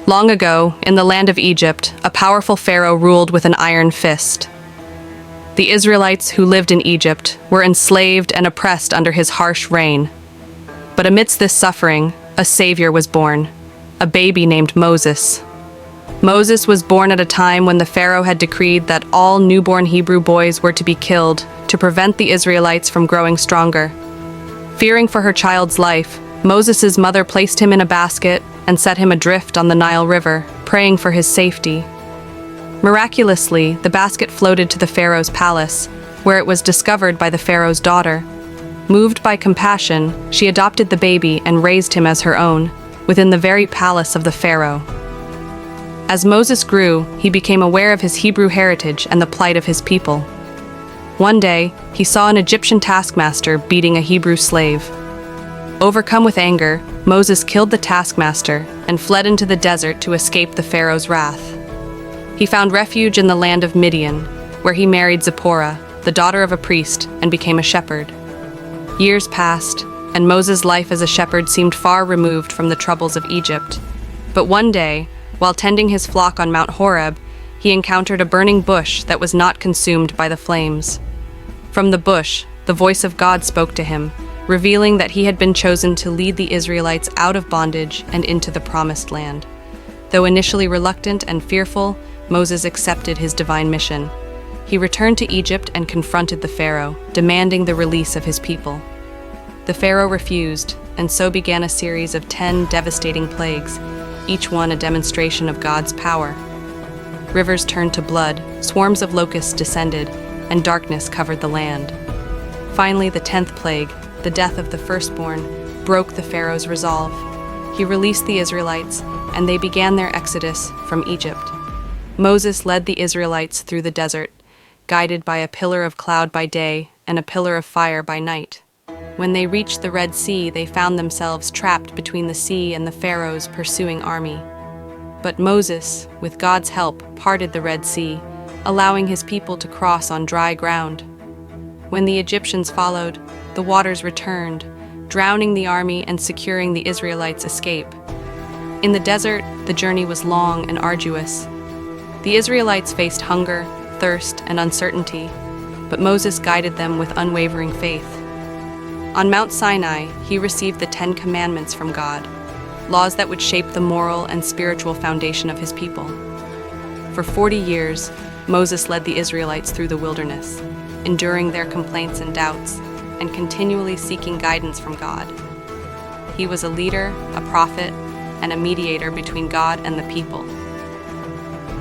Long ago, in the land of Egypt, a powerful pharaoh ruled with an iron fist. The Israelites who lived in Egypt were enslaved and oppressed under his harsh reign. But amidst this suffering, a savior was born, a baby named Moses. Moses was born at a time when the Pharaoh had decreed that all newborn Hebrew boys were to be killed to prevent the Israelites from growing stronger. Fearing for her child's life, Moses' mother placed him in a basket and set him adrift on the Nile River, praying for his safety. Miraculously, the basket floated to the Pharaoh's palace, where it was discovered by the Pharaoh's daughter. Moved by compassion, she adopted the baby and raised him as her own, within the very palace of the Pharaoh. As Moses grew, he became aware of his Hebrew heritage and the plight of his people. One day, he saw an Egyptian taskmaster beating a Hebrew slave. Overcome with anger, Moses killed the taskmaster and fled into the desert to escape the Pharaoh's wrath. He found refuge in the land of Midian, where he married Zipporah, the daughter of a priest, and became a shepherd. Years passed, and Moses' life as a shepherd seemed far removed from the troubles of Egypt. But one day, while tending his flock on Mount Horeb, he encountered a burning bush that was not consumed by the flames. From the bush, the voice of God spoke to him, revealing that he had been chosen to lead the Israelites out of bondage and into the promised land. Though initially reluctant and fearful, Moses accepted his divine mission. He returned to Egypt and confronted the Pharaoh, demanding the release of his people. The Pharaoh refused, and so began a series of 10 devastating plagues, each one a demonstration of God's power. Rivers turned to blood, swarms of locusts descended, and darkness covered the land. Finally, the 10th plague, the death of the firstborn, broke the Pharaoh's resolve. He released the Israelites, and they began their exodus from Egypt. Moses led the Israelites through the desert, guided by a pillar of cloud by day and a pillar of fire by night. When they reached the Red Sea, they found themselves trapped between the sea and the Pharaoh's pursuing army. But Moses, with God's help, parted the Red Sea, allowing his people to cross on dry ground. When the Egyptians followed, the waters returned, drowning the army and securing the Israelites' escape. In the desert, the journey was long and arduous. The Israelites faced hunger, thirst, and uncertainty, but Moses guided them with unwavering faith. On Mount Sinai, he received the 10 Commandments from God, laws that would shape the moral and spiritual foundation of his people. For 40 years, Moses led the Israelites through the wilderness, enduring their complaints and doubts, and continually seeking guidance from God. He was a leader, a prophet, and a mediator between God and the people.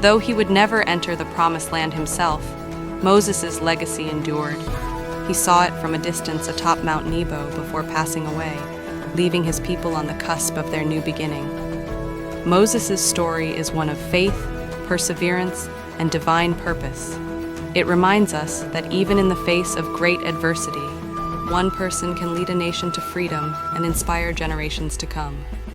Though he would never enter the Promised Land himself, Moses' legacy endured. He saw it from a distance atop Mount Nebo before passing away, leaving his people on the cusp of their new beginning. Moses' story is one of faith, perseverance, and divine purpose. It reminds us that even in the face of great adversity, one person can lead a nation to freedom and inspire generations to come.